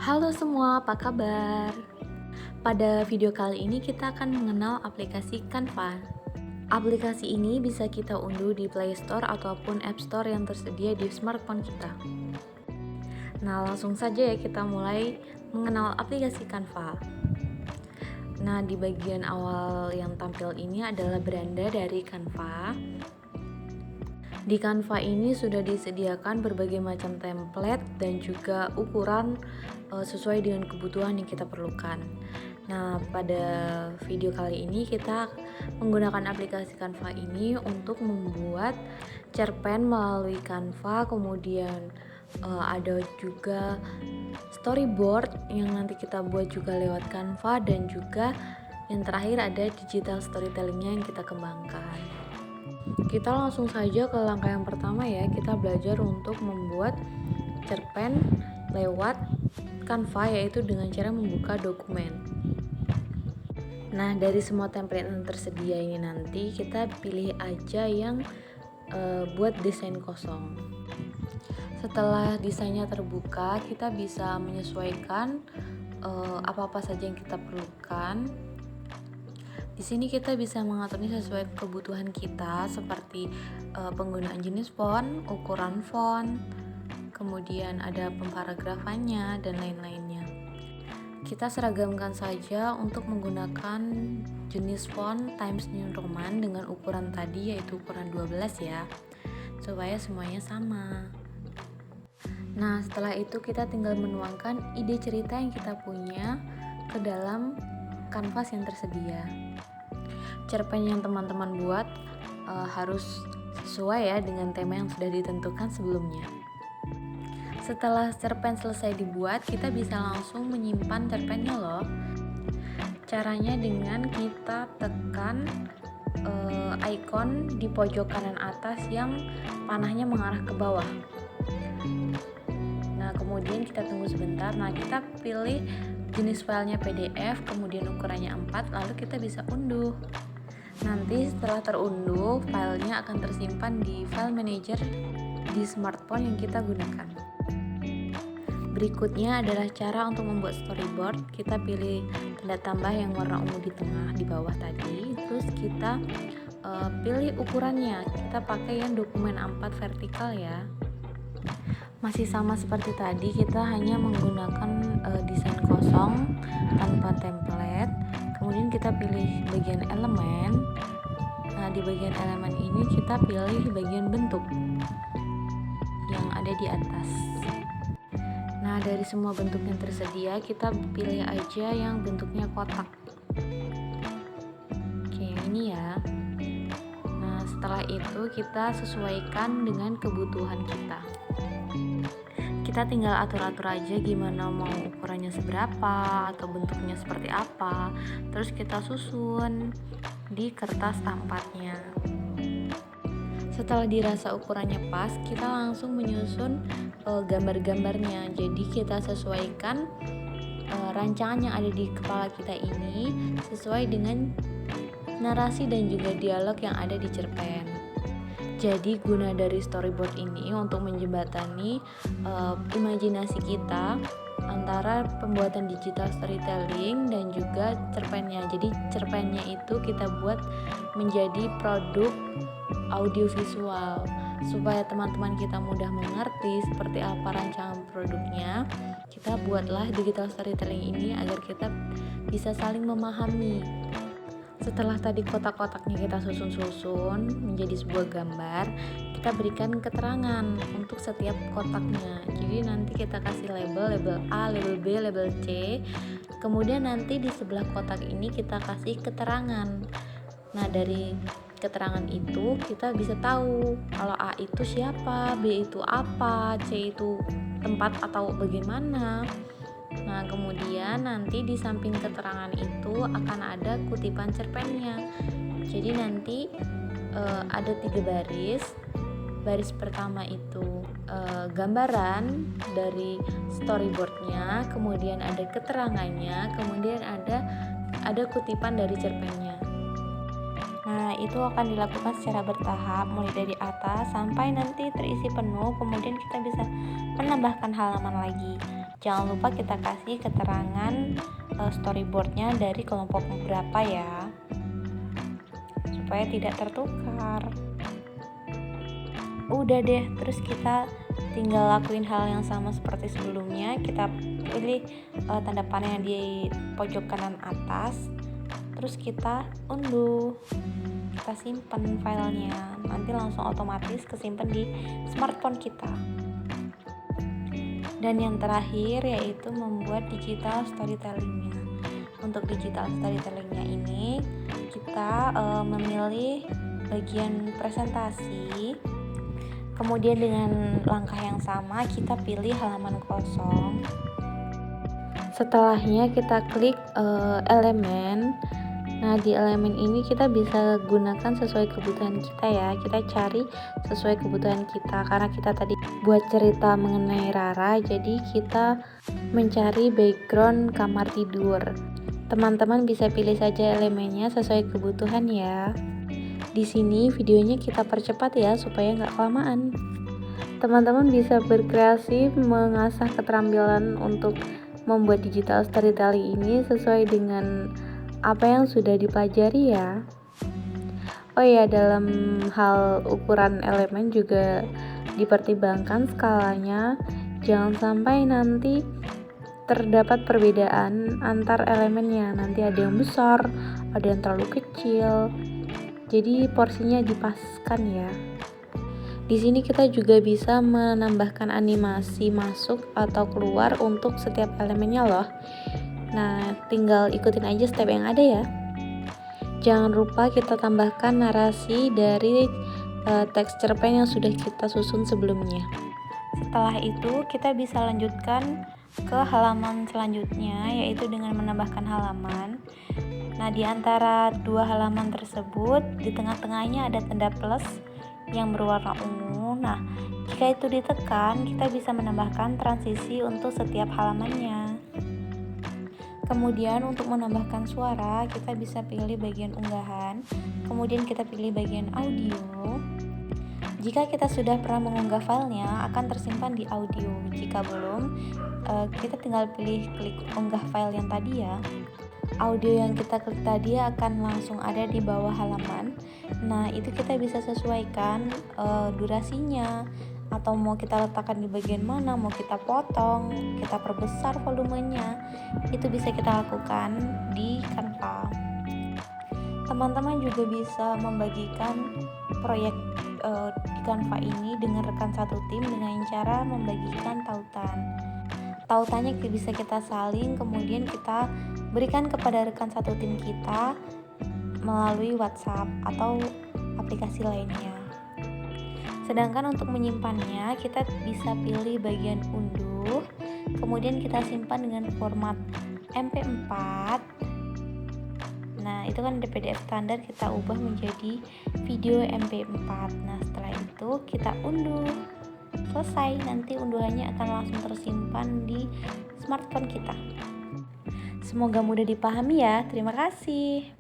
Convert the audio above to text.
Halo semua, apa kabar? Pada video kali ini kita akan mengenal aplikasi Canva. Aplikasi ini bisa kita unduh di Play Store ataupun App Store yang tersedia di smartphone kita. Nah, langsung saja ya kita mulai mengenal aplikasi Canva. Nah, di bagian awal yang tampil ini adalah beranda dari Canva. Di Canva ini sudah disediakan berbagai macam template dan juga ukuran sesuai dengan kebutuhan yang kita perlukan. Nah, pada video kali ini kita menggunakan aplikasi Canva ini untuk membuat cerpen melalui Canva, kemudian ada juga storyboard yang nanti kita buat juga lewat Canva, dan juga yang terakhir ada digital storytellingnya yang kita kembangkan. Kita langsung saja ke langkah yang pertama ya, kita belajar untuk membuat cerpen lewat Canva, yaitu dengan cara membuka dokumen. Nah, dari semua template yang tersedia ini nanti kita pilih aja yang buat desain kosong. Setelah desainnya terbuka, kita bisa menyesuaikan apa-apa saja yang kita perlukan. Di sini kita bisa mengaturnya sesuai kebutuhan kita, seperti penggunaan jenis font, ukuran font, kemudian ada pemparagrafannya dan lain-lainnya. Kita seragamkan saja untuk menggunakan jenis font Times New Roman dengan ukuran tadi, yaitu ukuran 12 ya, supaya semuanya sama. Nah, setelah itu kita tinggal menuangkan ide cerita yang kita punya ke dalam kanvas yang tersedia. Cerpen yang teman-teman buat harus sesuai ya dengan tema yang sudah ditentukan sebelumnya. Setelah cerpen selesai dibuat, kita bisa langsung menyimpan cerpennya loh. Caranya dengan kita tekan icon di pojok kanan atas yang panahnya mengarah ke bawah. Nah, kemudian kita tunggu sebentar. Nah, kita pilih jenis filenya PDF, kemudian ukurannya 4, lalu kita bisa unduh. Nanti setelah terunduh, filenya akan tersimpan di file manager di smartphone yang kita gunakan. Berikutnya adalah cara untuk membuat storyboard. Kita pilih tanda tambah yang warna ungu di tengah di bawah tadi, terus kita pilih ukurannya. Kita pakai yang dokumen A4 vertikal ya. Masih sama seperti tadi, kita hanya menggunakan desain kosong tanpa template. Kemudian kita pilih bagian elemen. Nah, di bagian elemen ini kita pilih bagian bentuk yang ada di atas. Nah, dari semua bentuk yang tersedia, kita pilih aja yang bentuknya kotak. Oke, yang ini ya. Nah, setelah itu kita sesuaikan dengan kebutuhan kita. Kita tinggal atur-atur aja gimana mau ukurannya seberapa atau bentuknya seperti apa, terus kita susun di kertas A4-nya. Setelah dirasa ukurannya pas, kita langsung menyusun gambar-gambarnya. Jadi kita sesuaikan rancangan yang ada di kepala kita ini sesuai dengan narasi dan juga dialog yang ada di cerpen. Jadi guna dari storyboard ini untuk menjembatani imajinasi kita antara pembuatan digital storytelling dan juga cerpennya. Jadi cerpennya itu kita buat menjadi produk audiovisual supaya teman-teman kita mudah mengerti seperti apa rancangan produknya. Kita buatlah digital storytelling ini agar kita bisa saling memahami. Setelah tadi kotak-kotaknya kita susun-susun menjadi sebuah gambar, kita berikan keterangan untuk setiap kotaknya. Jadi nanti kita kasih label A, label B, label C. Kemudian nanti di sebelah kotak ini kita kasih keterangan. Nah, dari keterangan itu kita bisa tahu kalau A itu siapa, B itu apa, C itu tempat atau bagaimana. Nah, kemudian nanti di samping keterangan itu akan ada kutipan cerpennya. Jadi nanti ada 3 baris. Baris pertama itu gambaran dari storyboardnya, kemudian ada keterangannya, kemudian ada kutipan dari cerpennya. Nah, itu akan dilakukan secara bertahap mulai dari atas sampai nanti terisi penuh, kemudian kita bisa menambahkan halaman lagi. Jangan lupa kita kasih keterangan storyboardnya dari kelompok berapa ya, supaya tidak tertukar. Udah deh, terus kita tinggal lakuin hal yang sama seperti sebelumnya. Kita pilih tanda panah yang di pojok kanan atas, terus kita unduh, kita simpan filenya, nanti langsung otomatis kesimpan di smartphone kita. Dan yang terakhir yaitu membuat digital storytellingnya. Untuk digital storytellingnya ini kita memilih bagian presentasi, kemudian dengan langkah yang sama kita pilih halaman kosong. Setelahnya kita klik elemen. Nah, di elemen ini kita bisa gunakan sesuai kebutuhan kita ya. Kita cari sesuai kebutuhan kita. Karena kita tadi buat cerita mengenai Rara, jadi kita mencari background kamar tidur. Teman-teman bisa pilih saja elemennya sesuai kebutuhan ya. Di sini videonya kita percepat ya supaya nggak kelamaan. Teman-teman bisa berkreasi mengasah keterampilan untuk membuat digital storytelling ini sesuai dengan apa yang sudah dipelajari ya. Oh ya, dalam hal ukuran elemen juga dipertimbangkan skalanya. Jangan sampai nanti terdapat perbedaan antar elemennya. Nanti ada yang besar, ada yang terlalu kecil. Jadi porsinya dipaskan ya. Di sini kita juga bisa menambahkan animasi masuk atau keluar untuk setiap elemennya loh. Nah, tinggal ikutin aja step yang ada ya. Jangan lupa kita tambahkan narasi dari teks cerpen yang sudah kita susun sebelumnya. Setelah itu, kita bisa lanjutkan ke halaman selanjutnya, yaitu dengan menambahkan halaman. Nah, di antara dua halaman tersebut, di tengah-tengahnya ada tanda plus yang berwarna ungu. Nah, jika itu ditekan, kita bisa menambahkan transisi untuk setiap halamannya. Kemudian untuk menambahkan suara, kita bisa pilih bagian unggahan, kemudian kita pilih bagian audio. Jika kita sudah pernah mengunggah filenya, akan tersimpan di audio. Jika belum, kita tinggal pilih klik unggah file yang tadi ya. Audio yang kita klik tadi akan langsung ada di bawah halaman. Nah, itu kita bisa sesuaikan durasinya, atau mau kita letakkan di bagian mana, mau kita potong, kita perbesar volumenya, itu bisa kita lakukan di Canva. Teman-teman juga bisa membagikan proyek di Canva ini dengan rekan satu tim dengan cara membagikan tautan. Tautannya bisa kita salin, kemudian kita berikan kepada rekan satu tim kita melalui WhatsApp atau aplikasi lainnya. Sedangkan untuk menyimpannya, kita bisa pilih bagian unduh, kemudian kita simpan dengan format MP4. Nah, itu kan di PDF standar, kita ubah menjadi video MP4. Nah, setelah itu kita unduh. Selesai, nanti unduhannya akan langsung tersimpan di smartphone kita. Semoga mudah dipahami ya. Terima kasih.